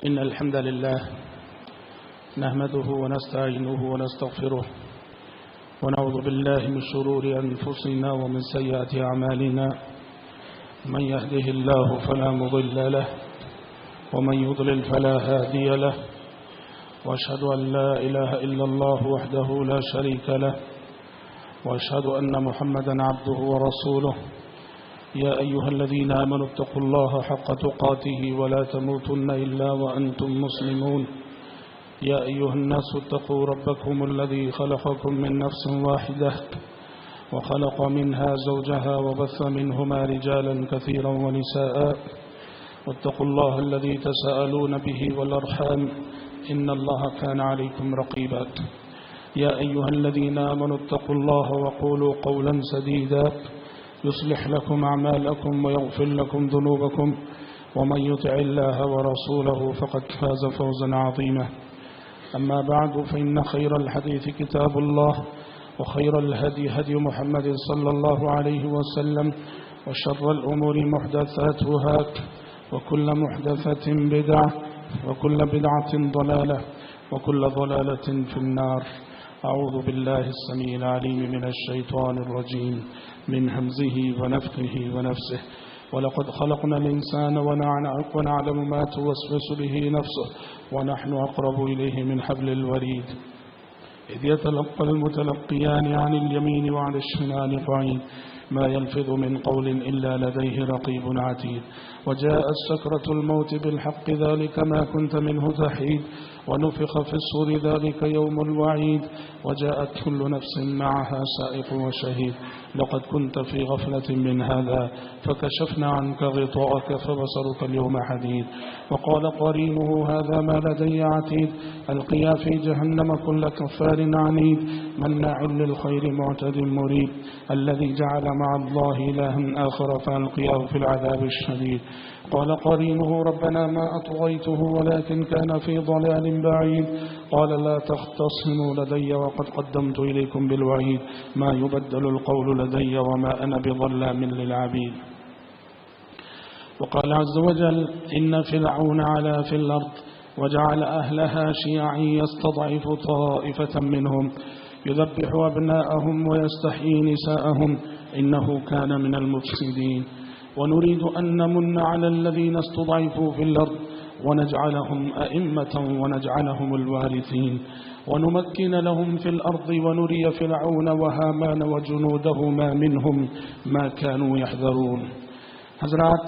إن الحمد لله نحمده ونستعينه ونستغفره ونعوذ بالله من شرور أنفسنا ومن سيئات أعمالنا. من يهده الله فلا مضل له ومن يضلل فلا هادي له، وأشهد أن لا إله إلا الله وحده لا شريك له، وأشهد أن محمدا عبده ورسوله. يا أيها الذين آمنوا اتقوا الله حق تقاته ولا تموتن إلا وأنتم مسلمون. يا أيها الناس اتقوا ربكم الذي خلقكم من نفس واحدة وخلق منها زوجها وبث منهما رجالا كثيرا ونساء، واتقوا الله الذي تساءلون به والأرحام إن الله كان عليكم رقيبا. يا أيها الذين آمنوا اتقوا الله وقولوا قولا سديدا يصلح لكم أعمالكم ويغفر لكم ذنوبكم، ومن يطع الله ورسوله فقد فاز فوزا عظيما. أما بعد، فإن خير الحديث كتاب الله، وخير الهدي هدي محمد صلى الله عليه وسلم، وشر الأمور محدثاتها، وكل محدثة بدعة، وكل بدعة ضلالة، وكل ضلالة في النار. أعوذ بالله السميع العليم من الشيطان الرجيم من همزه ونفخه ونفسه. ولقد خلقنا الإنسان ونعلم ما توسوس به نفسه ونحن أقرب إليه من حبل الوريد إذ يتلقى المتلقيان عن اليمين وعن الشمال قعيد ما يلفظ من قول إلا لديه رقيب عتيد. وجاءت سكرة الموت بالحق ذلك ما كنت منه تحيد، ونفخ في الصور ذلك يوم الوعيد، وجاءت كل نفس معها سائق وشهيد. لقد كنت في غفلة من هذا فكشفنا عنك غطاءك فبصرك اليوم حديد. وقال قرينه هذا ما لدي عتيد، ألقيا في جهنم كل كفار عنيد مناع للخير معتد مريب. الذي جعل مع الله إلها آخر فألقياه في العذاب الشديد. قال قرينه ربنا ما أطغيته ولكن كان في ضلال بعيد. قال لا تختصموا لدي وقد قدمت إليكم بالوعيد. ما يبدل القول لدي وما أنا بظلام للعبيد. وقال عز وجل إن فرعون علا في الأرض وجعل أهلها شيعا يستضعف طائفة منهم يذبح أبناءهم ويستحيي نساءهم إنه كان من المفسدين. ونريد أن نمن على الذين استضعفوا في الأرض ونجعلهم أئمة ونجعلهم الوارثين ونمكن لهم في الأرض ونري فرعون وهامان وجنودهما منهم ما كانوا يحذرون. حضرات،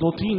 2-3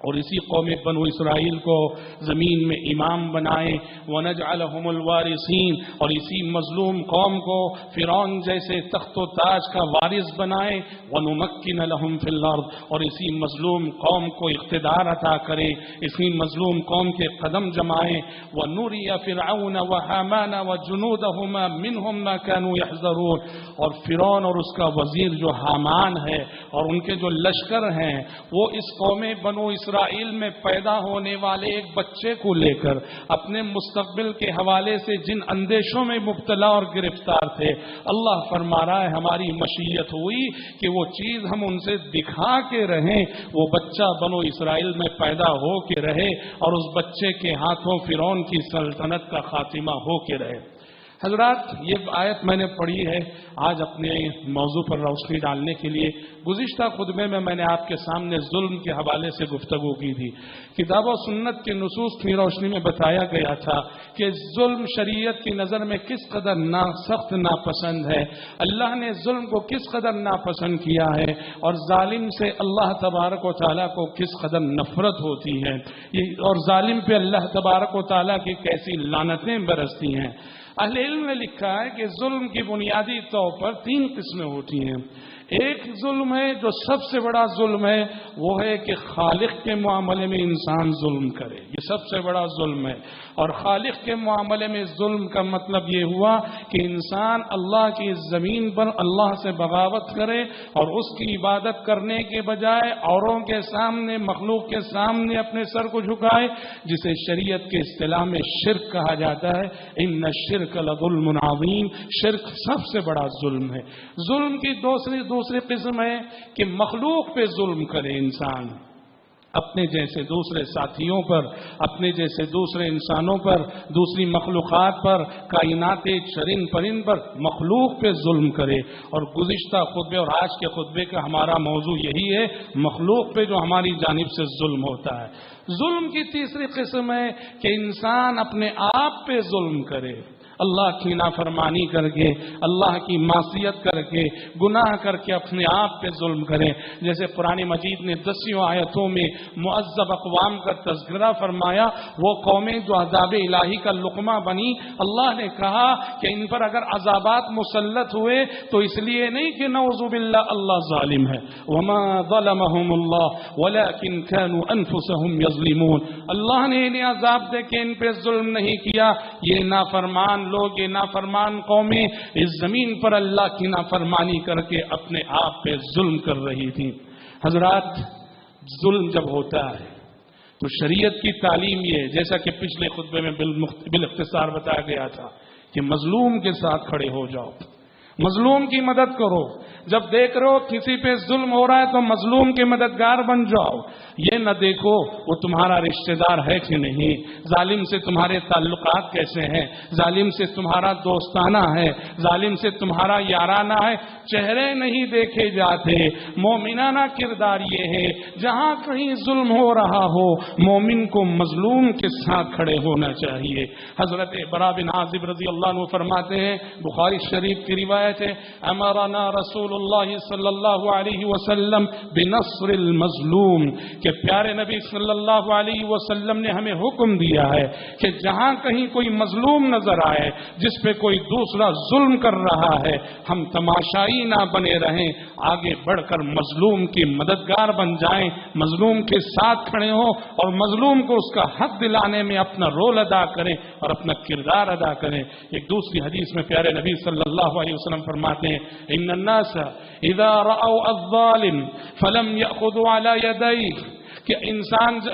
اور اسی قوم بنو اسرائیل کو زمین میں امام بنائے، وَنَجْعَلَهُمُ الْوَارِثِينَ، اور اسی مظلوم قوم کو فرعون جیسے تخت و تاج کا وارث بنائے، وَنُمَكِّنَ لَهُمْ فِي الْأَرْضِ، اور اسی مظلوم قوم کو اقتدار عطا کرے، اسی مظلوم قوم کے قدم جمائے، وَنُرِيَ فِرْعَوْنَ وَحَامَانَ وَجُنُودَهُمَا مِنْهُمْ مَا كَانُوا يَحْذَرُونَ، اور فرعون اور اس کا وزیر جو حامان ہے اور ان کے جو لشکر ہیں، وہ اس قوم بنو اسرائیل میں پیدا ہونے والے ایک بچے کو لے کر اپنے مستقبل کے حوالے سے جن اندیشوں میں مبتلا اور گرفتار تھے، اللہ فرما رہا ہے ہماری مشیت ہوئی کہ وہ چیز ہم ان سے دکھا کے رہیں، وہ بچہ بنو اسرائیل میں پیدا ہو کے رہے اور اس بچے کے ہاتھوں فرعون کی سلطنت کا خاتمہ ہو کے رہے۔ حضرات، یہ آیت میں نے پڑھی ہے آج اپنے موضوع پر روشنی ڈالنے کے لیے۔ گزشتہ خطبے میں نے آپ کے سامنے ظلم کے حوالے سے گفتگو کی تھی۔ کتاب و سنت کے نصوص کی روشنی میں بتایا گیا تھا کہ ظلم شریعت کی نظر میں کس قدر سخت ناپسند ہے، اللہ نے ظلم کو کس قدر ناپسند کیا ہے، اور ظالم سے اللہ تبارک و تعالیٰ کو کس قدر نفرت ہوتی ہے، اور ظالم پہ اللہ تبارک و تعالیٰ کی کیسی لعنتیں برستی ہیں۔ اہل علم نے لکھا ہے کہ ظلم کی بنیادی طور پر 3 قسمیں ہوتی ہیں۔ ایک ظلم ہے جو سب سے بڑا ظلم ہے، وہ ہے کہ خالق کے معاملے میں انسان ظلم کرے، یہ سب سے بڑا ظلم ہے۔ اور خالق کے معاملے میں ظلم کا مطلب یہ ہوا کہ انسان اللہ کی زمین پر اللہ سے بغاوت کرے اور اس کی عبادت کرنے کے بجائے اوروں کے سامنے، مخلوق کے سامنے اپنے سر کو جھکائے، جسے شریعت کے اصطلاح میں شرک کہا جاتا ہے۔ ان الشرک لظلم عظیم، شرک سب سے بڑا ظلم ہے۔ ظلم کی دوسری قسم ہے کہ مخلوق پہ ظلم کرے انسان، اپنے جیسے دوسرے ساتھیوں پر، اپنے جیسے دوسرے انسانوں پر، دوسری مخلوقات پر، کائنات چرند پرند پر مخلوق پہ ظلم کرے۔ اور گزشتہ خطبے اور آج کے خطبے کا ہمارا موضوع یہی ہے، مخلوق پہ جو ہماری جانب سے ظلم ہوتا ہے۔ ظلم کی تیسری قسم ہے کہ انسان اپنے آپ پہ ظلم کرے، اللہ کی نافرمانی کر کے، اللہ کی معصیت کر کے، گناہ کر کے اپنے آپ پہ ظلم کریں۔ جیسے قرآن مجید نے 10 آیتوں میں معذب اقوام کا تذکرہ فرمایا، وہ قومیں جو عذاب الہی کا لقمہ بنی، اللہ نے کہا کہ ان پر اگر عذابات مسلط ہوئے تو اس لیے نہیں کہ نعوذ باللہ اللہ ظالم ہے، وما ظلمهم اللہ ولكن كانوا انفسهم يظلمون، اللہ نے انہیں عذاب دے کے ان پہ ظلم نہیں کیا، یہ نافرمان لوگ، یہ نافرمان قومیں اس زمین پر اللہ کی نافرمانی کر کے اپنے آپ پہ ظلم کر رہی تھی۔ حضرات، ظلم جب ہوتا ہے تو شریعت کی تعلیم یہ، جیسا کہ پچھلے خطبے میں بالاختصار بتایا گیا تھا، کہ مظلوم کے ساتھ کھڑے ہو جاؤ، مظلوم کی مدد کرو۔ جب دیکھ رہے ہو کسی پہ ظلم ہو رہا ہے تو مظلوم کے مددگار بن جاؤ، یہ نہ دیکھو وہ تمہارا رشتہ دار ہے کہ نہیں، ظالم سے تمہارے تعلقات کیسے ہیں، ظالم سے تمہارا دوستانہ ہے، ظالم سے تمہارا یارانہ ہے، چہرے نہیں دیکھے جاتے۔ مومنانہ کردار یہ ہے، جہاں کہیں ظلم ہو رہا ہو مومن کو مظلوم کے ساتھ کھڑے ہونا چاہیے۔ حضرت برا بن عازب رضی اللہ عنہ فرماتے ہیں، بخاری شریف کی روایت ہے، امرنا رسول اللہ صلی اللہ علیہ وسلم بنصر المظلوم، کہ پیارے نبی صلی اللہ علیہ وسلم نے ہمیں حکم دیا ہے کہ جہاں کہیں کوئی مظلوم نظر آئے، جس پہ کوئی دوسرا ظلم کر رہا ہے، ہم تماشائی نہ بنے رہیں، آگے بڑھ کر مظلوم کی مددگار بن جائیں، مظلوم کے ساتھ کھڑے ہوں اور مظلوم کو اس کا حق دلانے میں اپنا رول ادا کریں اور اپنا کردار ادا کریں۔ ایک دوسری حدیث میں پیارے نبی صلی اللہ علیہ وسلم فرماتے ہیں، ان الناس اذا رأوا الظالم فلم يأخذوا على يديه، کہ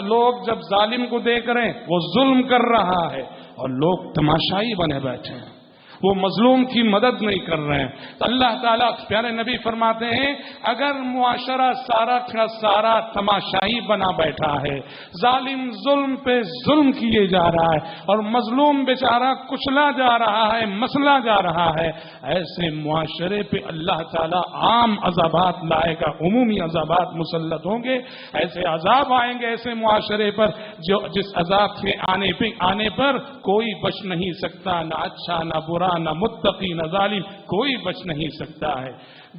لوگ جب ظالم کو دیکھ رہے ہیں وہ ظلم کر رہا ہے اور لوگ تماشائی بنے بیٹھے ہیں، وہ مظلوم کی مدد نہیں کر رہے ہیں، تو اللہ تعالیٰ پیارے نبی فرماتے ہیں اگر معاشرہ سارا کا سارا تماشائی بنا بیٹھا ہے، ظالم ظلم پہ ظلم کیے جا رہا ہے اور مظلوم بیچارہ کچلا جا رہا ہے، مسلا جا رہا ہے، ایسے معاشرے پہ اللہ تعالیٰ عام عذابات لائے گا، عمومی عذابات مسلط ہوں گے، ایسے عذاب آئیں گے ایسے معاشرے پر جس عذاب کے آنے پر کوئی بچ نہیں سکتا، نہ اچھا نہ برا نہ متقی نہ ظالم، کوئی بچ نہیں سکتا ہے۔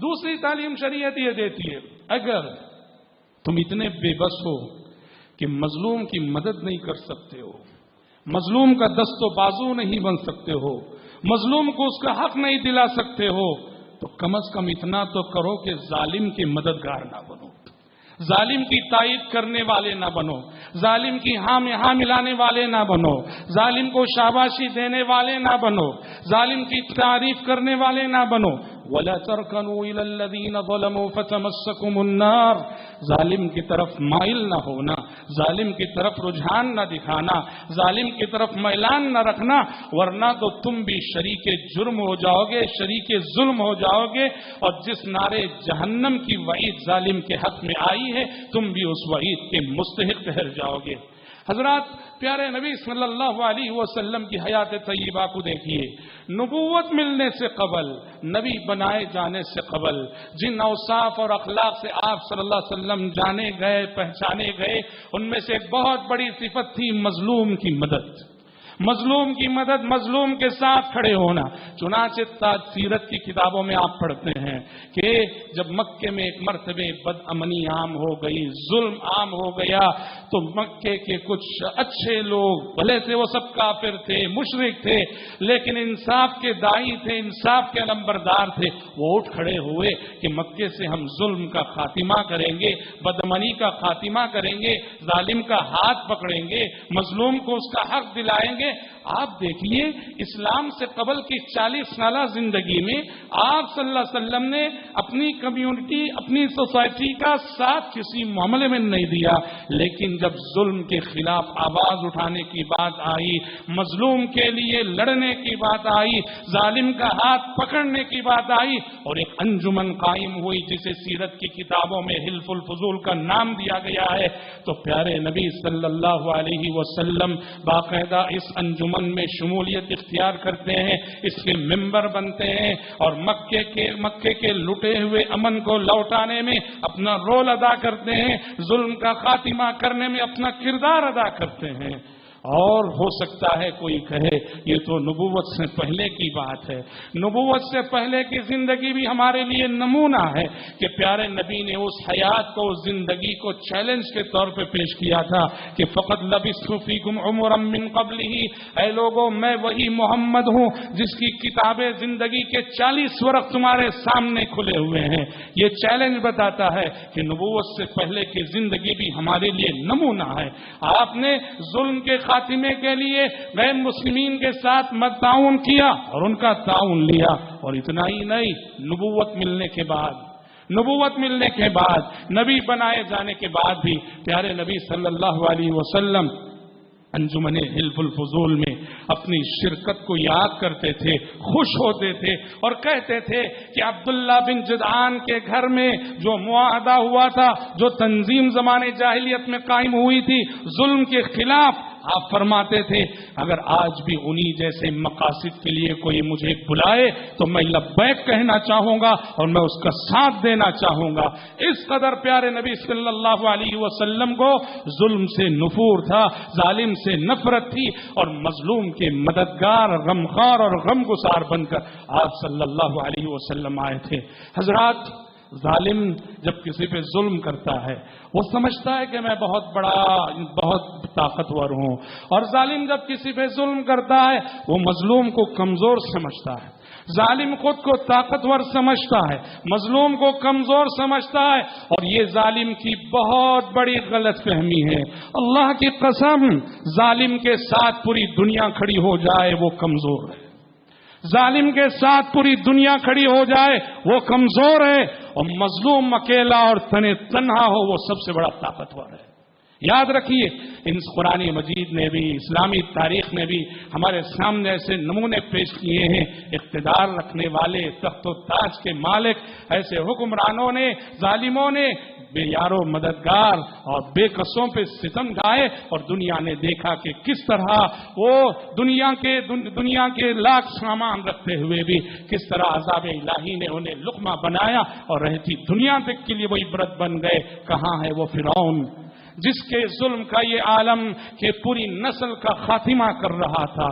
دوسری تعلیم شریعت یہ دیتی ہے، اگر تم اتنے بے بس ہو کہ مظلوم کی مدد نہیں کر سکتے ہو، مظلوم کا دست و بازو نہیں بن سکتے ہو، مظلوم کو اس کا حق نہیں دلا سکتے ہو، تو کم از کم اتنا تو کرو کہ ظالم کے مددگار نہ بنو، ظالم کی تائید کرنے والے نہ بنو، ظالم کی ہاں میں ہاں ملانے والے نہ بنو، ظالم کو شاباشی دینے والے نہ بنو، ظالم کی تعریف کرنے والے نہ بنو۔ وَلَا تَرْكَنُوا إِلَى الَّذِينَ ظَلَمُوا فَتَمَسَّكُمُ النَّارُ، ظالم کی طرف مائل نہ ہونا، ظالم کی طرف رجحان نہ دکھانا، ظالم کی طرف میلان نہ رکھنا، ورنہ تو تم بھی شریک جرم ہو جاؤ گے، شریک ظلم ہو جاؤ گے، اور جس نعرے جہنم کی وعید ظالم کے حق میں آئی ہے تم بھی اس وعید کے مستحق ٹھہر جاؤ گے۔ حضرات، پیارے نبی صلی اللہ علیہ وسلم کی حیات طیبہ کو دیکھیے، نبوت ملنے سے قبل، نبی بنائے جانے سے قبل جن اوصاف اور اخلاق سے آپ صلی اللہ علیہ وسلم جانے گئے، پہچانے گئے، ان میں سے ایک بہت بڑی صفت تھی مظلوم کی مدد، مظلوم کی مدد، مظلوم کے ساتھ کھڑے ہونا۔ چنانچہ سیرت کی کتابوں میں آپ پڑھتے ہیں کہ جب مکے میں ایک مرتبہ بد امنی عام ہو گئی، ظلم عام ہو گیا، تو مکے کے کچھ اچھے لوگ، بھلے سے وہ سب کافر تھے، مشرک تھے، لیکن انصاف کے داعی تھے، انصاف کے علمبردار تھے، وہ اٹھ کھڑے ہوئے کہ مکے سے ہم ظلم کا خاتمہ کریں گے، بد امنی کا خاتمہ کریں گے، ظالم کا ہاتھ پکڑیں گے، مظلوم کو اس کا حق دلائیں گے۔ آپ دیکھیے، اسلام سے قبل کی 40 سالہ زندگی میں آپ صلی اللہ علیہ وسلم نے اپنی کمیونٹی، اپنی سوسائٹی کا ساتھ کسی معاملے میں نہیں دیا، لیکن جب ظلم کے خلاف آواز اٹھانے کی بات آئی، مظلوم کے لیے لڑنے کی بات آئی، ظالم کا ہاتھ پکڑنے کی بات آئی، اور ایک انجمن قائم ہوئی جسے سیرت کی کتابوں میں حلف الفضول کا نام دیا گیا ہے، تو پیارے نبی صلی اللہ علیہ وسلم باقاعدہ اس انجمن میں شمولیت اختیار کرتے ہیں، اس کے ممبر بنتے ہیں، اور مکے کے لٹے ہوئے امن کو لوٹانے میں اپنا رول ادا کرتے ہیں، ظلم کا خاتمہ کرنے میں اپنا کردار ادا کرتے ہیں۔ اور ہو سکتا ہے کوئی کہے یہ تو نبوت سے پہلے کی بات ہے، نبوت سے پہلے کی زندگی بھی ہمارے لیے نمونہ ہے کہ پیارے نبی نے اس حیات کو، اس زندگی کو چیلنج کے طور پہ پیش کیا تھا کہ فقط لبثت فیکم عمرا من قبلہ، اے لوگوں میں وہی محمد ہوں جس کی کتابیں زندگی کے 40 ورق تمہارے سامنے کھلے ہوئے ہیں۔ یہ چیلنج بتاتا ہے کہ نبوت سے پہلے کی زندگی بھی ہمارے لیے نمونہ ہے۔ آپ نے ظلم کے خاتمے کے لیے غیر مسلمین کے ساتھ تعاون کیا اور ان کا تعاون لیا، اور اتنا ہی نہیں، نبوت ملنے کے بعد، نبی بنائے جانے کے بعد بھی پیارے نبی صلی اللہ علیہ وسلم انجمن حلف الفضول میں اپنی شرکت کو یاد کرتے تھے، خوش ہوتے تھے اور کہتے تھے کہ عبداللہ بن جدعان کے گھر میں جو معاہدہ ہوا تھا، جو تنظیم زمانے جاہلیت میں قائم ہوئی تھی ظلم کے خلاف، آپ فرماتے تھے اگر آج بھی انہی جیسے مقاصد کے لیے کوئی مجھے بلائے تو میں لبیک کہنا چاہوں گا اور میں اس کا ساتھ دینا چاہوں گا۔ اس قدر پیارے نبی صلی اللہ علیہ وسلم کو ظلم سے نفور تھا، ظالم سے نفرت تھی، اور مظلوم کے مددگار، غمخوار اور غمگسار بن کر آپ صلی اللہ علیہ وسلم آئے تھے۔ حضرات، ظالم جب کسی پہ ظلم کرتا ہے وہ سمجھتا ہے کہ میں بہت طاقتور ہوں، اور ظالم جب کسی پہ ظلم کرتا ہے وہ مظلوم کو کمزور سمجھتا ہے، ظالم خود کو طاقتور سمجھتا ہے، مظلوم کو کمزور سمجھتا ہے، اور یہ ظالم کی بہت بڑی غلط فہمی ہے۔ اللہ کی قسم، ظالم کے ساتھ پوری دنیا کھڑی ہو جائے وہ کمزور ہے، ظالم کے ساتھ پوری دنیا کھڑی ہو جائے وہ کمزور ہے، اور مظلوم اکیلا اور تنہا ہو وہ سب سے بڑا طاقتور ہے۔ یاد رکھیے، ان قرآن مجید نے بھی، اسلامی تاریخ نے بھی ہمارے سامنے ایسے نمونے پیش کیے ہیں، اقتدار رکھنے والے، تخت و تاج کے مالک ایسے حکمرانوں نے، ظالموں نے بے یارو مددگار اور بے قصوں پہ ستم ڈھائے، اور دنیا نے دیکھا کہ کس طرح وہ دنیا کے لاکھ سامان رکھتے ہوئے بھی کس طرح عذاب الہی نے انہیں لقمہ بنایا، اور رہتی دنیا تک کے لیے وہ عبرت بن گئے۔ کہاں ہے وہ فرعون جس کے ظلم کا یہ عالم کہ پوری نسل کا خاتمہ کر رہا تھا.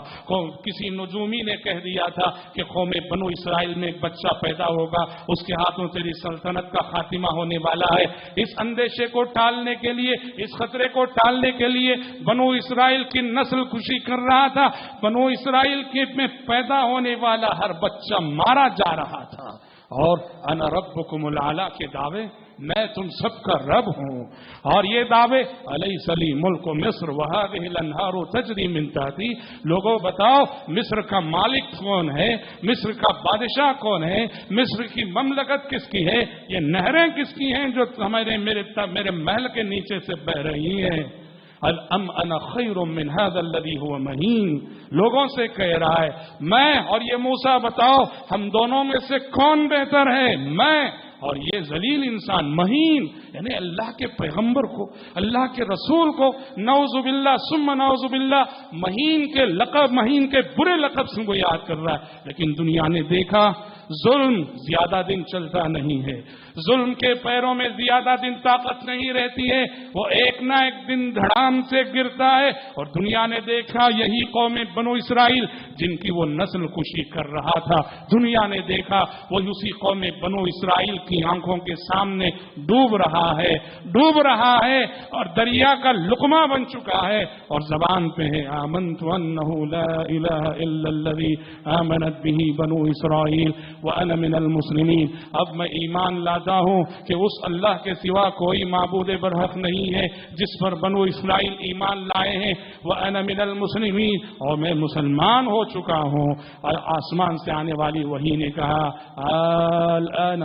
کسی نجومی نے کہہ دیا تھا کہ قوم بنو اسرائیل میں ایک بچہ پیدا ہوگا، اس کے ہاتھوں تیری سلطنت کا خاتمہ ہونے والا ہے. اس اندیشے کو ٹالنے کے لیے، اس خطرے کو ٹالنے کے لیے بنو اسرائیل کی نسل کشی کر رہا تھا. بنو اسرائیل کے میں پیدا ہونے والا ہر بچہ مارا جا رہا تھا. اور انا ربکم الاعلی کے دعوے، میں تم سب کا رب ہوں، اور یہ دعوے الیس لی ملک مصر وہذہ الانہار تجری من تحتی. لوگوں بتاؤ مصر کا مالک کون ہے، مصر کا بادشاہ کون ہے، مصر کی مملکت کس کی ہے، یہ نہریں کس کی ہیں جو میرے محل کے نیچے سے بہ رہی ہیں. ام انا خیر من هذا الذي هو مہین. لوگوں سے کہہ رہا ہے میں اور یہ موسیٰ بتاؤ ہم دونوں میں سے کون بہتر ہے، میں اور یہ ذلیل انسان مہین. یعنی اللہ کے پیغمبر کو، اللہ کے رسول کو نعوذ باللہ ثم نعوذ باللہ مہین کے لقب، مہین کے برے لقب سے وہ یاد کر رہا ہے. لیکن دنیا نے دیکھا ظلم زیادہ دن چلتا نہیں ہے، ظلم کے پیروں میں زیادہ دن طاقت نہیں رہتی ہے، وہ ایک نہ ایک دن دھڑام سے گرتا ہے. اور دنیا نے دیکھا یہی قوم بنو اسرائیل جن کی وہ نسل کشی کر رہا تھا، دنیا نے دیکھا وہ اسی قوم بنو اسرائیل کی آنکھوں کے سامنے ڈوب رہا ہے اور دریا کا لقمہ بن چکا ہے اور زبان پہ ہے آمنت انہ لا الہ الا الذی آمنت بہ بنو اسرائیل وانا من المسلمین. اب میں ایمان لاتا ہوں کہ اس اللہ کے سوا کوئی معبود برحق نہیں ہے جس پر بنو اسرائیل ایمان لائے ہیں. وانا من المسلمین، اور میں مسلمان ہو چکا ہوں. اور آسمان سے آنے والی وحی نے کہا الآن.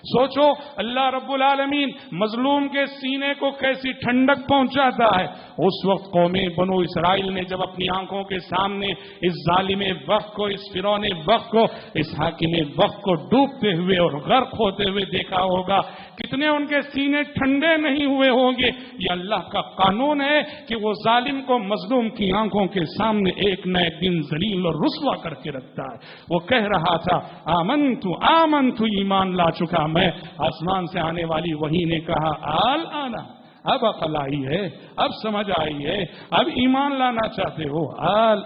سوچو اللہ رب العالمین مظلوم کے سینے کو کیسی ٹھنڈک پہنچاتا ہے. اس وقت قوم بنو اسرائیل نے جب اپنی آنکھوں کے سامنے اس ظالم وقت کو، اس فرعون وقت کو، اس حاکم وقت کو ڈوبتے ہوئے اور غرق ہوتے ہوئے دیکھا ہوگا، کتنے ان کے سینے ٹھنڈے نہیں ہوئے ہوں گے. یہ اللہ کا قانون ہے کہ وہ ظالم کو مظلوم کی آنکھوں کے سامنے ایک نہ ایک دن ذلیل اور رسوا کر کے رکھتا ہے. وہ کہہ رہا تھا آمنت ایمان لا چکا میں. آسمان سے آنے والی وحی نے کہا آنا، اب عقل آئی ہے، اب سمجھ آئی ہے، اب ایمان لانا چاہتے ہو.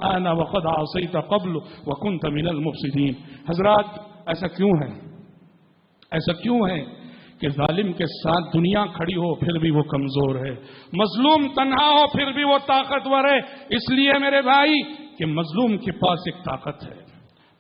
آنا وقد عصیت قبل وکنت من المفسدین. حضرات ایسا کیوں ہے کہ ظالم کے ساتھ دنیا کھڑی ہو پھر بھی وہ کمزور ہے، مظلوم تنہا ہو پھر بھی وہ طاقتور ہے؟ اس لیے میرے بھائی کہ مظلوم کے پاس ایک طاقت ہے،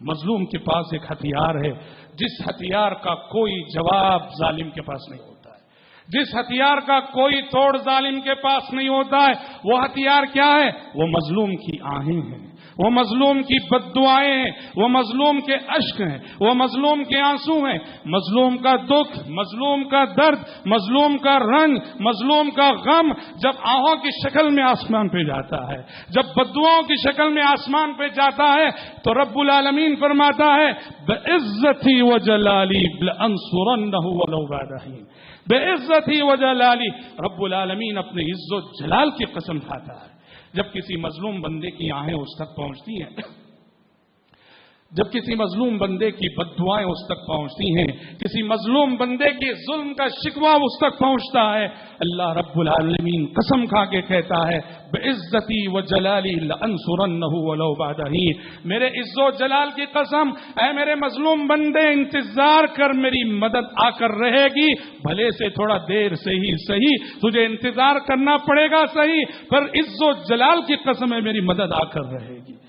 مظلوم کے پاس ایک ہتھیار ہے جس ہتھیار کا کوئی جواب ظالم کے پاس نہیں ہوتا ہے، جس ہتھیار کا کوئی توڑ ظالم کے پاس نہیں ہوتا ہے. وہ ہتھیار کیا ہے؟ وہ مظلوم کی آہیں ہیں، وہ مظلوم کی بد دعائیں ہیں، وہ مظلوم کے اشک ہیں، وہ مظلوم کے آنسو ہیں. مظلوم کا دکھ، مظلوم کا درد، مظلوم کا رنج، مظلوم کا غم جب آہوں کی شکل میں آسمان پہ جاتا ہے، جب بد دعاؤں کی شکل میں آسمان پہ جاتا ہے تو رب العالمین فرماتا ہے بعزتی وجلالی لانصرنہ ولو بعد حین. بعزتی وجلالی، رب العالمین اپنے عزت و جلال کی قسم کھاتا ہے. جب کسی مظلوم بندے کی آہیں اس تک پہنچتی ہیں، جب کسی مظلوم بندے کی بد دعائیں اس تک پہنچتی ہیں، کسی مظلوم بندے کے ظلم کا شکوہ اس تک پہنچتا ہے، اللہ رب العالمین قسم کھا کے کہتا ہے بعزتی و جلالی لانصرنہ ولو بعد حین. میرے عزت و جلال کی قسم، اے میرے مظلوم بندے انتظار کر، میری مدد آ کر رہے گی. بھلے سے تھوڑا دیر سے ہی صحیح، تجھے انتظار کرنا پڑے گا صحیح، پر عزت و جلال کی قسم ہے میری مدد آ کر رہے گی.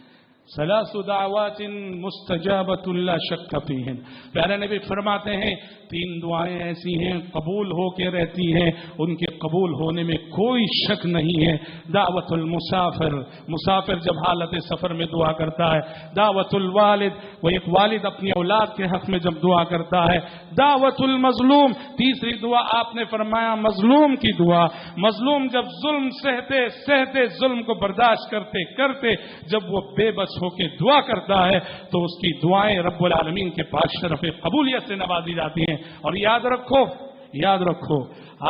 ثلاث دعوات مستجابۃ لا شک فیہن. پیارے نبی فرماتے ہیں 3 دعائیں ایسی ہیں قبول ہو کے رہتی ہیں، ان کے قبول ہونے میں کوئی شک نہیں ہے. دعوت المسافر، مسافر جب حالت سفر میں دعا کرتا ہے. دعوت الوالد، وہ ایک والد اپنی اولاد کے حق میں جب دعا کرتا ہے. دعوت المظلوم، تیسری دعا آپ نے فرمایا مظلوم کی دعا. مظلوم جب ظلم سہتے سہتے، ظلم کو برداشت کرتے کرتے جب وہ بے بس ہو کے دعا کرتا ہے تو اس کی دعائیں رب العالمین کے پاس شرف قبولیت سے نوازی جاتی ہیں. اور یاد رکھو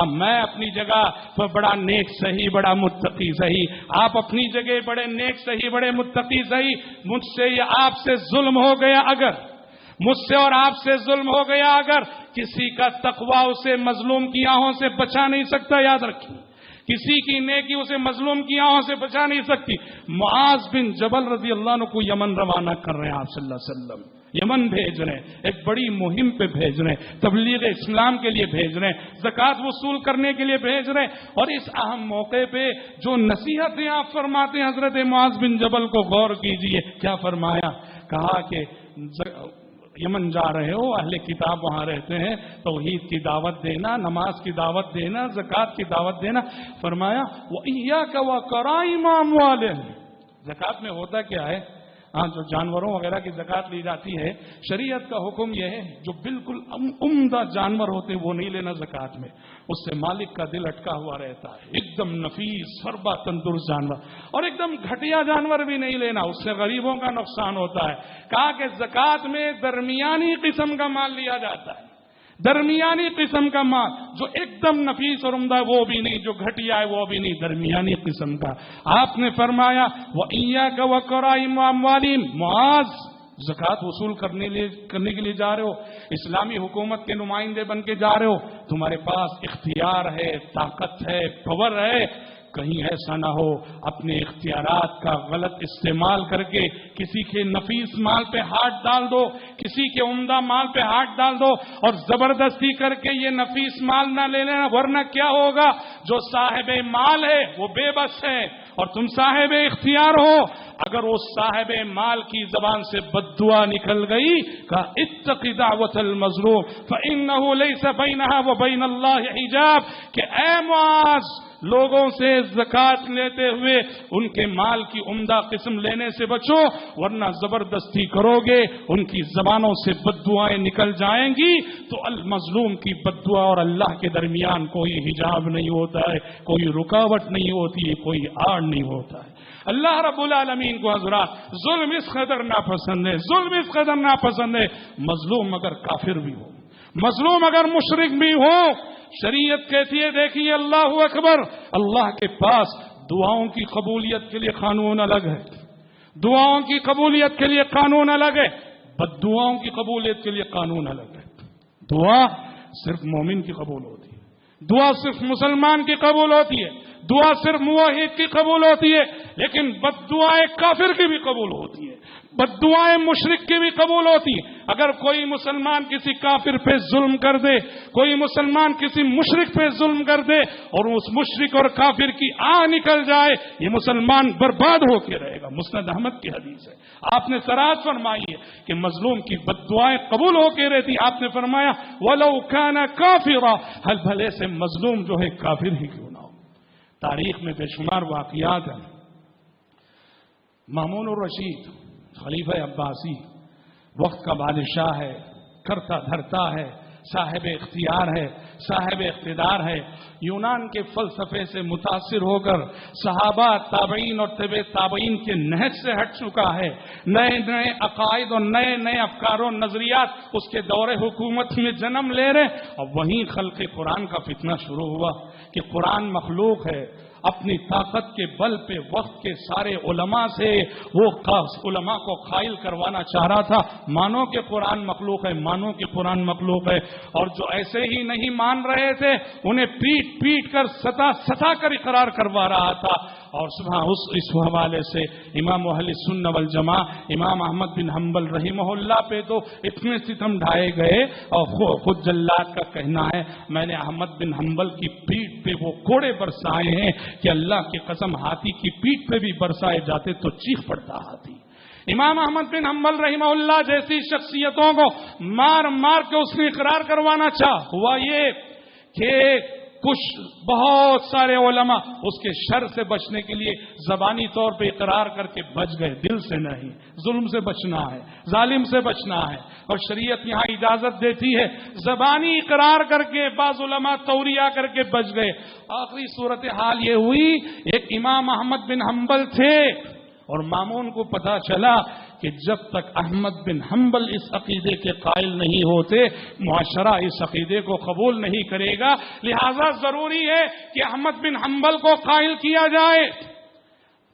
میں اپنی جگہ پر بڑا نیک صحیح، بڑا متقی صحیح، آپ اپنی جگہ بڑے نیک صحیح، بڑے متقی صحیح. مجھ سے یا آپ سے ظلم ہو گیا اگر، مجھ سے اور آپ سے ظلم ہو گیا اگر، کسی کا تقوی اسے مظلوم کی آہوں سے بچا نہیں سکتا. یاد رکھیں کسی کی نیکی اسے مظلوم کی آہوں سے بچا نہیں سکتی. معاذ بن جبل رضی اللہ عنہ کو یمن روانہ کر رہے ہیں آپ صلی اللہ علیہ وسلم. یمن بھیج رہے ہیں, ایک بڑی مہم پہ بھیج رہے ہیں, تبلیغ اسلام کے لیے بھیج رہے ہیں, زکوٰۃ وصول کرنے کے لیے بھیج رہے ہیں. اور اس اہم موقع پہ جو نصیحتیں آپ فرماتے ہیں حضرت معاذ بن جبل کو غور کیجئے. کیا فرمایا؟ کہا کہ یمن جا رہے ہو, اہل کتاب وہاں رہتے ہیں, توحید کی دعوت دینا, نماز کی دعوت دینا, زکوٰۃ کی دعوت دینا. فرمایا وَإِيَّاكَ وَكَرَائِمَ أَمْوَالِهِمْ. زکوٰۃ میں ہوتا کیا ہے؟ جو جانوروں وغیرہ کی زکوٰۃ لی جاتی ہے, شریعت کا حکم یہ ہے جو بالکل عمدہ جانور ہوتے ہیں وہ نہیں لینا زکوٰۃ میں. اس سے مالک کا دل اٹکا ہوا رہتا ہے. ایک دم نفیس فربا تندرست جانور, اور ایک دم گھٹیا جانور بھی نہیں لینا, اس سے غریبوں کا نقصان ہوتا ہے. کہا کہ زکوٰۃ میں درمیانی قسم کا مال لیا جاتا ہے, درمیانی قسم کا مال, جو ایک دم نفیس اور عمدہ ہے وہ بھی نہیں, جو گھٹیا ہے وہ بھی نہیں, درمیانی قسم کا. آپ نے فرمایا وَإِيَّاكَ وَكَرَائِمَ أَمْوَالِهِمْ. معاذ, زکوٰۃ وصول کرنے کے لیے جا رہے ہو, اسلامی حکومت کے نمائندے بن کے جا رہے ہو, تمہارے پاس اختیار ہے, طاقت ہے, پاور ہے. کہیں ایسا نہ ہو اپنے اختیارات کا غلط استعمال کر کے کسی کے نفیس مال پہ ہاتھ ڈال دو, کسی کے عمدہ مال پہ ہاتھ ڈال دو, اور زبردستی کر کے یہ نفیس مال نہ لے لینا. ورنہ کیا ہوگا؟ جو صاحب مال ہے وہ بے بس ہے, اور تم صاحب اختیار ہو. اگر اس صاحب مال کی زبان سے بد دعا نکل گئی, کہا اتق دعوت المظلوم فإنه ليس بينها وبين الله حجاب. کہ اے معاذ, لوگوں سے زکوٰۃ لیتے ہوئے ان کے مال کی عمدہ قسم لینے سے بچو, ورنہ زبردستی کرو گے ان کی زبانوں سے بد دعائیں نکل جائیں گی, تو المظلوم کی بد دعا اور اللہ کے درمیان کوئی حجاب نہیں ہوتا ہے, کوئی رکاوٹ نہیں ہوتی ہے, کوئی آڑ نہیں ہوتا ہے. اللہ رب العالمین کو حضرات ظلم اس قدر ناپسند ہے, ظلم اس قدر ناپسند ہے. مظلوم اگر کافر بھی ہو, مظلوم اگر مشرک بھی ہو, شریعت کہتی ہے دیکھیے اللہ اکبر, اللہ کے پاس دعاؤں کی قبولیت کے لیے قانون الگ ہے, دعاؤں کی قبولیت کے لیے قانون الگ ہے, بد دعاؤں کی قبولیت کے لیے قانون الگ ہے. دعا صرف مومن کی قبول ہوتی ہے, دعا صرف مسلمان کی قبول ہوتی ہے, دعا صرف موحد کی قبول ہوتی ہے, لیکن بد دعائیں کافر کی بھی قبول ہوتی ہے, بد دعائیں مشرک کی بھی قبول ہوتی ہیں. اگر کوئی مسلمان کسی کافر پہ ظلم کر دے, کوئی مسلمان کسی مشرک پہ ظلم کر دے, اور اس مشرک اور کافر کی آہ نکل جائے, یہ مسلمان برباد ہو کے رہے گا. مسند احمد کی حدیث ہے. آپ نے سراحت فرمائی ہے کہ مظلوم کی بد دعائیں قبول ہو کے رہتی. آپ نے فرمایا وَلَوْ كَانَ كَافِرًا, حل بھلے سے مظلوم جو ہے کافر ہی کیوں نہ ہو. تاریخ میں بے شمار واقعات ہیں. مامون الرشید خلیفہ عباسی, وقت کا بادشاہ ہے, کرتا دھرتا ہے, صاحب اختیار ہے, صاحب اقتدار ہے. یونان کے فلسفے سے متاثر ہو کر صحابہ, تابعین اور تبع تابعین کے نہج سے ہٹ چکا ہے. نئے نئے عقائد اور نئے نئے افکار و نظریات اس کے دور حکومت میں جنم لے رہے. اور وہیں خلق قرآن کا فتنہ شروع ہوا کہ قرآن مخلوق ہے. اپنی طاقت کے بل پہ وقت کے سارے علماء سے وہ علماء کو قائل کروانا چاہ رہا تھا, مانو کہ قرآن مخلوق ہے, مانو کہ قرآن مخلوق ہے. اور جو ایسے ہی نہیں مان رہے تھے انہیں پیٹ پیٹ کر ستا کر اقرار کروا رہا تھا. اور اس حوالے سے امام اہل سنہ والجماع امام احمد بن حنبل رحمہ اللہ پہ تو اتنے ستم ڈھائے گئے. اور خود جلاد کا کہنا ہے میں نے احمد بن حنبل کی پیٹ پہ وہ کوڑے برسائے ہیں کہ اللہ کی قسم ہاتھی کی پیٹ پہ بھی برسائے جاتے تو چیخ پڑتا ہاتھی. امام احمد بن حنبل رحمہ اللہ جیسی شخصیتوں کو مار مار کے اس نے اقرار کروانا چاہا. ہوا یہ کہ کچھ بہت سارے علماء اس کے شر سے بچنے کے لیے زبانی طور پہ اقرار کر کے بچ گئے. دل سے نہیں, ظلم سے بچنا ہے, ظالم سے بچنا ہے, اور شریعت یہاں اجازت دیتی ہے. زبانی اقرار کر کے بعض علماء توریہ کر کے بچ گئے. آخری صورتحال یہ ہوئی, ایک امام احمد بن حنبل تھے اور مامون کو پتا چلا کہ جب تک احمد بن حنبل اس عقیدے کے قائل نہیں ہوتے معاشرہ اس عقیدے کو قبول نہیں کرے گا, لہذا ضروری ہے کہ احمد بن حنبل کو قائل کیا جائے.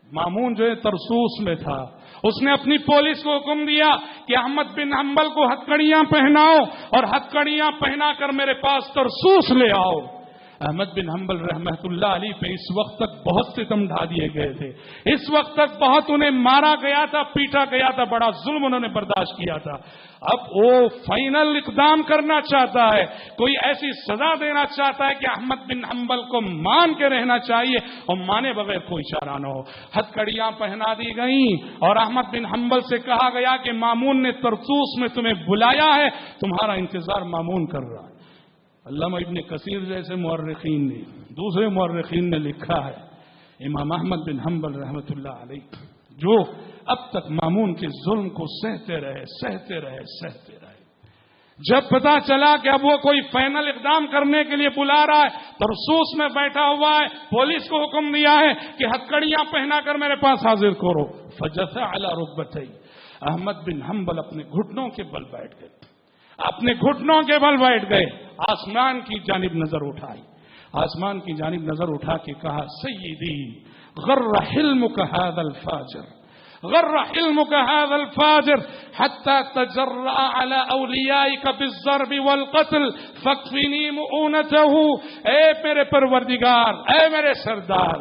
مامون جو ہے ترسوس میں تھا, اس نے اپنی پولیس کو حکم دیا کہ احمد بن حنبل کو ہتھکڑیاں پہناؤ اور ہتھکڑیاں پہنا کر میرے پاس ترسوس لے آؤ. احمد بن حنبل رحمۃ اللہ علیہ پہ اس وقت تک بہت ستم ڈھا دیے گئے تھے، اس وقت تک بہت انہیں مارا گیا تھا، پیٹا گیا تھا، بڑا ظلم انہوں نے برداشت کیا تھا۔ اب وہ فائنل اقدام کرنا چاہتا ہے، کوئی ایسی سزا دینا چاہتا ہے کہ احمد بن حنبل کو مان کے رہنا چاہیے اور مانے بغیر کوئی چارہ نہ ہو۔ ہتھکڑیاں پہنا دی گئیں اور احمد بن حنبل سے کہا گیا کہ مامون نے طرسوس میں تمہیں بلایا ہے، تمہارا انتظار مامون کر رہا ہے۔ علامہ ابن کثیر جیسے مورخین نے، دوسرے مورخین نے لکھا ہے امام احمد بن حنبل رحمۃ اللہ علیہ جو اب تک مامون کے ظلم کو سہتے رہے، جب پتا چلا کہ اب وہ کوئی فائنل اقدام کرنے کے لیے بلا رہا ہے، طرسوس میں بیٹھا ہوا ہے، پولیس کو حکم دیا ہے کہ ہتھکڑیاں پہنا کر میرے پاس حاضر کرو، فجث علی رکبتیہ، احمد بن حنبل اپنے گھٹنوں کے بل بیٹھ گئے، آسمان کی جانب نظر اٹھائی، آسمان کی جانب نظر اٹھا کے کہا سیدی غر حلمک ھذا الفاجر حتى تجرأ على اولیائک بالضرب والقتل فاکفنی مؤونته، اے میرے پروردگار، اے میرے سردار،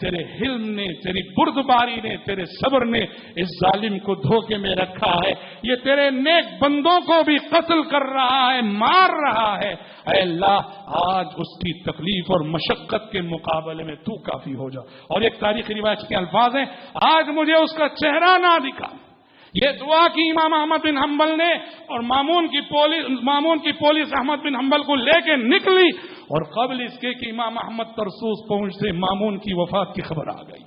تیرے حلم نے، تیری بردباری نے، تیرے صبر نے اس ظالم کو دھوکے میں رکھا ہے، یہ تیرے نیک بندوں کو بھی قتل کر رہا ہے، مار رہا ہے، اے اللہ آج اس کی تکلیف اور مشقت کے مقابلے میں تو کافی ہو جا۔ اور ایک تاریخی روایت کے الفاظ ہیں آج مجھے اس کا چہرہ نہ دکھا۔ یہ دعا کی امام احمد بن حنبل نے، اور مامون کی پولیس احمد بن حنبل کو لے کے نکلی، اور قبل اس کے کہ امام احمد طرسوس پہنچتے مامون کی وفات کی خبر آ گئی،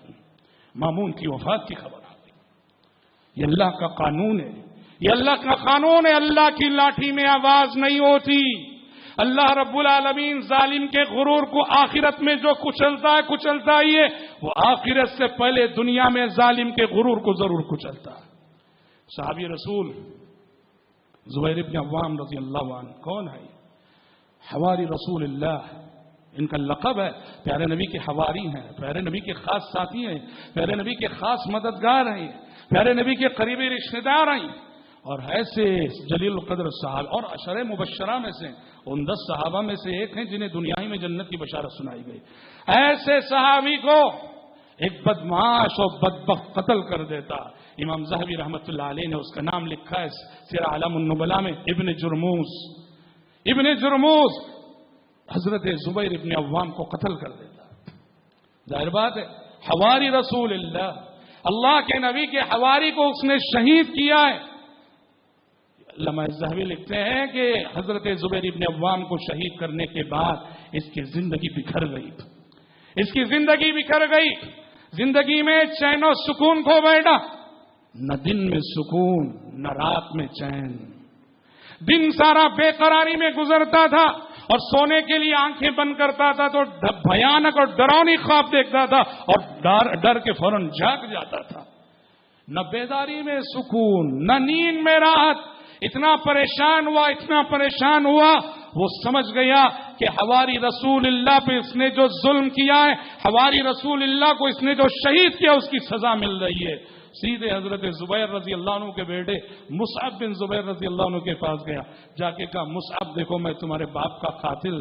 یہ اللہ کا قانون ہے، یہ اللہ کا قانون ہے، اللہ کی لاٹھی میں آواز نہیں ہوتی۔ اللہ رب العالمین ظالم کے غرور کو آخرت میں جو کچلتا ہی ہے، وہ آخرت سے پہلے دنیا میں ظالم کے غرور کو ضرور کچلتا ہے۔ صحابی رسول زبیر بن عوام رضی اللہ عنہ کون ہے؟ حواری رسول اللہ، ان کا لقب ہے، پیارے نبی کے حواری ہیں، پیارے نبی کے خاص ساتھی ہیں، پیارے نبی کے خاص مددگار ہیں، پیارے نبی کے قریبی رشتہ دار ہیں، اور ایسے جلیل القدر صحابہ اور عشرہ مبشرہ میں سے ان 10 صحابہ میں سے ایک ہیں جنہیں دنیا میں جنت کی بشارت سنائی گئی۔ ایسے صحابی کو ایک بدمعاش اور بدبخت قتل کر دیتا۔ امام ذہبی رحمۃ اللہ علیہ نے اس کا نام لکھا ہے سیر اعلام النبلاء میں، ابن جرموز حضرت زبیر ابن عوام کو قتل کر دیتا۔ ظاہر بات ہے حواری رسول اللہ، اللہ کے نبی کے حواری کو اس نے شہید کیا ہے۔ علامہ ذہبی لکھتے ہیں کہ حضرت زبیر ابن عوام کو شہید کرنے کے بعد اس کی زندگی بکھر گئی، زندگی میں چین و سکون کھو بیٹھا، نہ دن میں سکون نہ رات میں چین، دن سارا بے قراری میں گزرتا تھا اور سونے کے لیے آنکھیں بند کرتا تھا تو بھیانک اور ڈراؤنی خواب دیکھتا تھا اور ڈر کے فوراً جاگ جاتا تھا، نہ بیداری میں سکون نہ نیند میں راحت۔ اتنا پریشان ہوا وہ سمجھ گیا کہ حواری رسول اللہ پہ اس نے جو ظلم کیا ہے، حواری رسول اللہ کو اس نے جو شہید کیا اس کی سزا مل رہی ہے۔ سیدھے حضرت زبیر رضی اللہ عنہ کے بیٹے مصعب بن زبیر رضی اللہ عنہ کے پاس گیا، جا کے کہا مصعب دیکھو میں تمہارے باپ کا قاتل،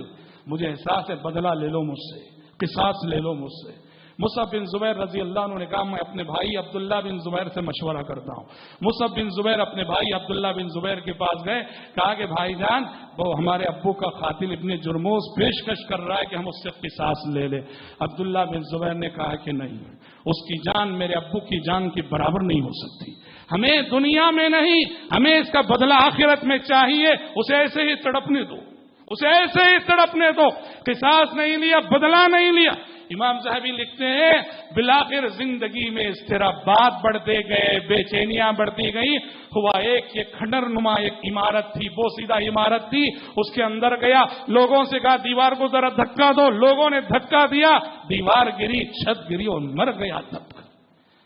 مجھے احساس ہے، بدلہ لے لو مجھ سے، قصاص لے لو مجھ سے۔ مصعب بن زبیر رضی اللہ عنہ نے کہا میں اپنے بھائی عبداللہ بن زبیر سے مشورہ کرتا ہوں۔ مصعب بن زبیر اپنے بھائی عبداللہ بن زبیر کے پاس گئے، کہا کہ بھائی جان وہ ہمارے ابو کا قاتل ابن جرموز پیشکش کر رہا ہے کہ ہم اس سے قصاص لے لیں۔ عبداللہ بن زبیر نے کہا کہ نہیں، اس کی جان میرے ابو کی جان کے برابر نہیں ہو سکتی، ہمیں دنیا میں نہیں، ہمیں اس کا بدلہ آخرت میں چاہیے، اسے ایسے ہی تڑپنے دو، قصاص نہیں لیا، بدلہ نہیں لیا۔ امام ذہبی لکھتے ہیں بلاخر زندگی میں اضطرابات بڑھتے گئے، بے چینیاں بڑھتی گئیں، ہوا ایک یہ کھنڈر نما ایک عمارت تھی، بوسیدہ عمارت تھی، اس کے اندر گیا، لوگوں سے کہا دیوار کو ذرا دھکا دو، لوگوں نے دھکا دیا، دیوار گری، چھت گری اور مر گیا دب کر۔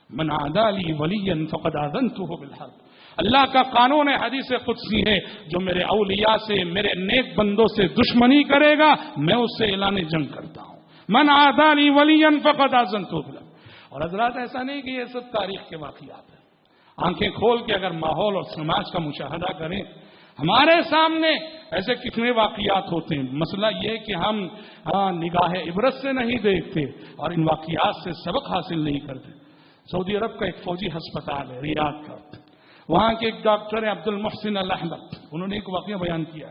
من عادى لي وليا فقد آذنته بالحرب، اللہ کا قانون حدیث قدسی ہے، جو میرے اولیاء سے، میرے نیک بندوں سے دشمنی کرے گا میں اس سے اعلان جنگ کرتا ہوں۔ من عادى لي وليا فقد آذنته بالحرب۔ اور حضرات ایسا نہیں کہ یہ سب تاریخ کے واقعات ہیں، آنکھیں کھول کے اگر ماحول اور سماج کا مشاہدہ کریں، ہمارے سامنے ایسے کتنے واقعات ہوتے ہیں. مسئلہ یہ کہ ہم نگاہ عبرت سے نہیں دیکھتے اور ان واقعات سے سبق حاصل نہیں کرتے. سعودی عرب کا ایک فوجی ہسپتال ہے ریاض کا، وہاں کے ایک ڈاکٹر ہیں عبد المحسن الاحمد، انہوں نے ایک واقعہ بیان کیا.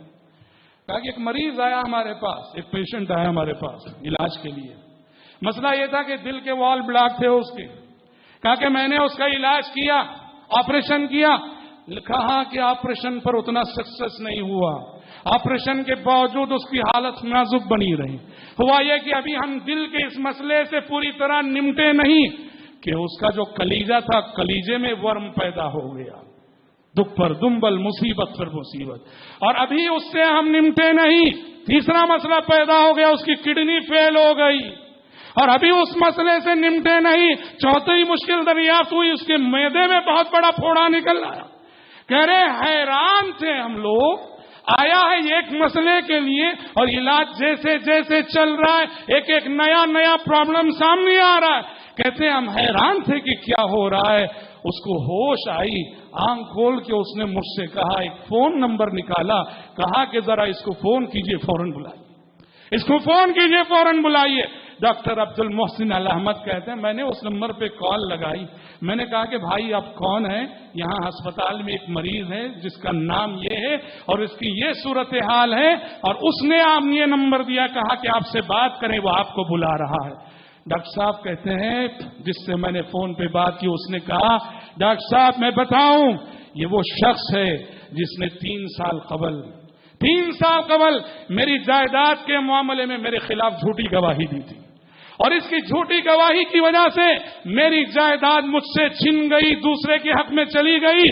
کہا کہ ایک مریض آیا ہمارے پاس، ایک پیشنٹ آیا ہمارے پاس علاج کے لیے. مسئلہ یہ تھا کہ دل کے وال بلاک تھے اس کے. کہا کہ میں نے اس کا علاج کیا، آپریشن کیا. کہا کہ آپریشن پر اتنا سکسس نہیں ہوا، آپریشن کے باوجود اس کی حالت نازک بنی رہی. ہوا یہ کہ ابھی ہم دل کے اس مسئلے سے پوری طرح نمٹے نہیں کہ اس کا جو کلیجہ تھا، کلیجے میں ورم پیدا ہو گیا. دکھ پر دنبل، مصیبت پر مصیبت، اور ابھی اس سے ہم نمٹے نہیں. تیسرا مسئلہ پیدا ہو گیا، اس کی کڈنی فیل ہو گئی، اور ابھی اس مسئلے سے نمٹے نہیں. چوتھی مشکل دریافت ہوئی، اس کے معدے میں بہت بڑا پھوڑا نکل آیا. کہہ رہے حیران تھے ہم لوگ، آیا ہے ایک مسئلے کے لیے اور علاج جیسے جیسے چل رہا ہے ایک ایک نیا پرابلم سامنے آ رہا ہے. کہتے ہیں ہم حیران تھے کہ کیا ہو رہا ہے. اس کو ہوش آئی، آنکھ کھول کے اس نے مجھ سے کہا، ایک فون نمبر نکالا، کہا کہ ذرا اس کو فون کیجئے، فوراً بلائیے، اس کو فون کیجئے، فوراً بلائیے. ڈاکٹر عبد المحسن الاحمد کہتے ہیں میں نے اس نمبر پہ کال لگائی. میں نے کہا کہ بھائی آپ کون ہیں؟ یہاں ہسپتال میں ایک مریض ہے جس کا نام یہ ہے اور اس کی یہ صورتحال ہے، اور اس نے آپ یہ نمبر دیا، کہا کہ آپ سے بات کریں، وہ آپ کو بلا رہا ہے. ڈاکٹر صاحب کہتے ہیں جس سے میں نے فون پہ بات کی، اس نے کہا ڈاکٹر صاحب میں بتاؤں، یہ وہ شخص ہے جس نے 3 سال قبل میری جائیداد کے معاملے میں میرے خلاف جھوٹی گواہی دی تھی، اور اس کی جھوٹی گواہی کی وجہ سے میری جائیداد مجھ سے چھن گئی، دوسرے کے حق میں چلی گئی.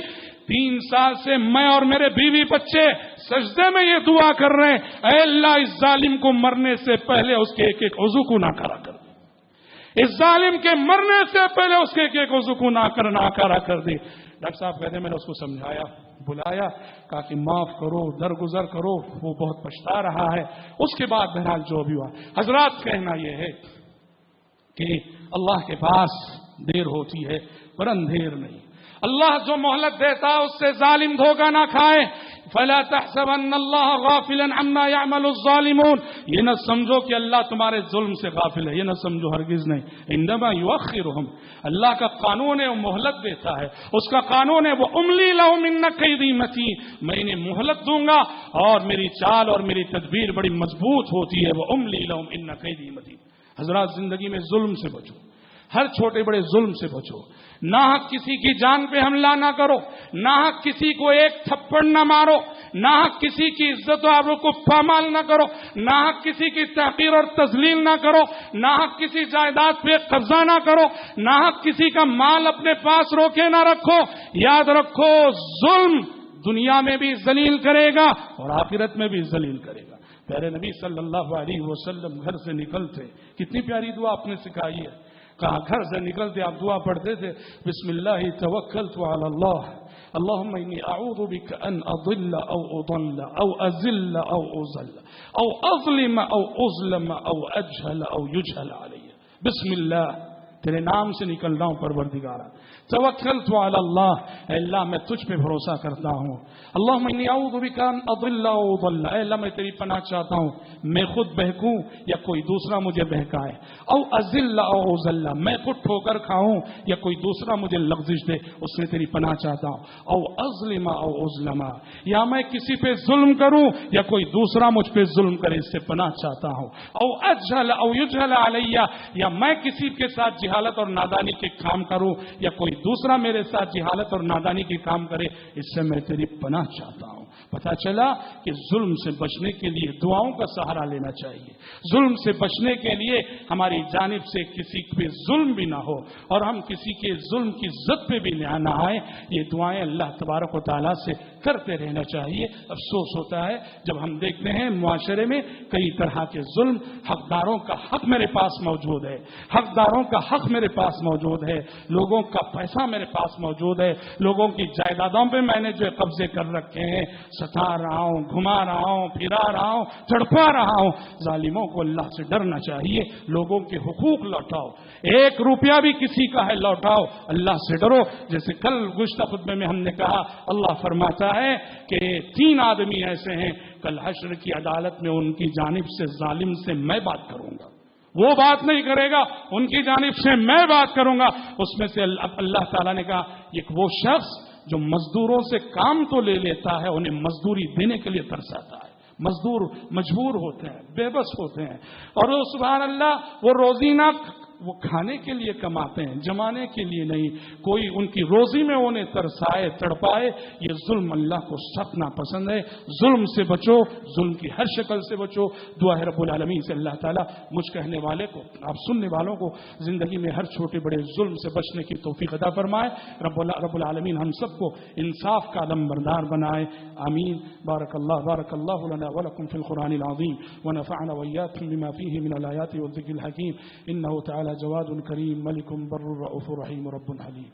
3 سال سے میں اور میرے بیوی بچے سجدے میں یہ دعا کر رہے ہیں، اے اللہ اس ظالم کو مرنے سے پہلے اس کے ایک ایک عضو کو نہ کرا کر دے، اس ظالم کے مرنے سے پہلے اس کے ایک ایک عضو کو نہ کرا کر دے. ڈاکٹر صاحب کہتے ہیں میں نے اس کو سمجھایا، بلایا، کہا کہ معاف کرو، درگزر کرو، وہ بہت پچھتا رہا ہے. اس کے بعد بہرحال جو بھی ہوا. حضرات کہنا یہ ہے کہ اللہ کے پاس دیر ہوتی ہے پر اندھیر نہیں. اللہ جو مہلت دیتا ہے اس سے ظالم دھوکہ نہ کھائے. فلا تحسبن اللہ غافلا عما يعمل الظالمون، یہ نہ سمجھو کہ اللہ تمہارے ظلم سے غافل ہے، یہ نہ سمجھو، ہرگز نہیں. انما یؤخرهم، اللہ کا قانون ہے وہ مہلت دیتا ہے، اس کا قانون ہے وہ املی لهم ان کیدی متین، میں انہیں مہلت دوں گا اور میری چال اور میری تدبیر بڑی مضبوط ہوتی ہے. وہ املی لهم ان کیدی متین. حضرات زندگی میں ظلم سے بچو، ہر چھوٹے بڑے ظلم سے بچو. ناحق کسی کی جان پہ حملہ نہ کرو، ناحق کسی کو ایک تھپڑ نہ مارو، ناحق کسی کی عزت و آبرو کو پامال نہ کرو، ناحق کسی کی تحقیر اور تذلیل نہ کرو، ناحق کسی جائیداد پہ قبضہ نہ کرو، ناحق کسی کا مال اپنے پاس روکے نہ رکھو. یاد رکھو ظلم دنیا میں بھی ذلیل کرے گا اور آخرت میں بھی ذلیل کرے گا. پیارے نبی صلی اللہ علیہ وسلم گھر سے نکلتے، کتنی پیاری دعا آپ نے سکھائی ہے. کہا گھر سے نکلتے آپ دعا پڑھتے تھے، بسم اللہ توکلت علی اللہ، اللہم انی اعوذ بک ان اضل او اضل او ازل او ازل او اظلم او اظلم او اجہل او یجہل علی. بسم اللہ، تیرے نام سے نکل رہا ہوں پروردگارا. توکلت علی اللہ، اے اللہ میں تجھ پہ بھروسہ کرتا ہوں. اللہم انی اعوذ بک ان اضل او اضل، اے اللہ میں تیری پناہ چاہتا ہوں میں خود بہکوں یا کوئی دوسرا مجھے بہکائے. او ازل او ازل، میں خود ٹھوکر کھاؤں یا کوئی دوسرا مجھے لغزش دے، اس سے تیری پناہ چاہتا ہوں. او اظلم او اظلم، یا میں کسی پہ ظلم کروں یا کوئی دوسرا مجھ پہ ظلم کرے، اس سے پناہ چاہتا ہوں. او اجہل او یجہل علی، یا میں کسی کے ساتھ جہالت اور نادانی کے کام کروں یا کوئی دوسرا میرے ساتھ جہالت اور نادانی کے کام کرے، اس سے میں تیری پناہ چاہتا ہوں. پتہ چلا کہ ظلم سے بچنے کے لیے دعاؤں کا سہارا لینا چاہیے. ظلم سے بچنے کے لیے ہماری جانب سے کسی پہ ظلم بھی نہ ہو اور ہم کسی کے ظلم کی زد پہ بھی نہ آئے. یہ دعائیں اللہ تبارک و تعالیٰ سے کرتے رہنا چاہیے. افسوس ہوتا ہے جب ہم دیکھتے ہیں معاشرے میں کئی طرح کے ظلم، حقداروں کا حق میرے پاس موجود ہے، حقداروں کا حق میرے پاس موجود ہے، لوگوں کا پیسہ میرے پاس موجود ہے، لوگوں کی جائیدادوں پہ میں نے جو قبضے کر رکھے ہیں، ستا رہا ہوں، گھما رہا ہوں، پھرا رہا ہوں، تڑپا رہا ہوں. ظالموں کو اللہ سے ڈرنا چاہیے. لوگوں کے حقوق لوٹاؤ، 1 روپیہ بھی کسی کا ہے لوٹاؤ، اللہ سے ڈرو. جیسے کل گزشتہ خطبے میں ہم نے کہا، اللہ فرماتا ہے کہ 3 آدمی ایسے ہیں کل حشر کی عدالت میں ان کی جانب سے ظالم سے میں بات کروں گا، وہ بات نہیں کرے گا، ان کی جانب سے میں بات کروں گا۔ اس میں سے اللہ تعالیٰ نے کہا ایک وہ شخص جو مزدوروں سے کام تو لے لیتا ہے، انہیں مزدوری دینے کے لیے ترساتا ہے۔ مزدور مجبور ہوتے ہیں، بے بس ہوتے ہیں، اور وہ سبحان اللہ وہ روزی نہ وہ کھانے کے لیے کماتے ہیں، جمانے کے لیے نہیں، کوئی ان کی روزی میں انہیں ترسائے تڑپائے، یہ ظلم اللہ کو سخت ناپسند ہے۔ ظلم سے بچو، ظلم کی ہر شکل سے بچو۔ دعا ہے رب العالمین سے اللہ تعالیٰ مجھ کہنے والے کو، آپ سننے والوں کو زندگی میں ہر چھوٹے بڑے ظلم سے بچنے کی توفیق عطا فرمائے۔ رب العالمین ہم سب کو انصاف کا علمبردار بنائے، آمین۔ بارک اللہ لنا ولکم فی القرآن العظیم ونفعنا وإياكم بما فيه من الآیات والذکر الحکیم، انہ تعالی جواد کریم ملک بر رؤوف رحیم رب حلیم۔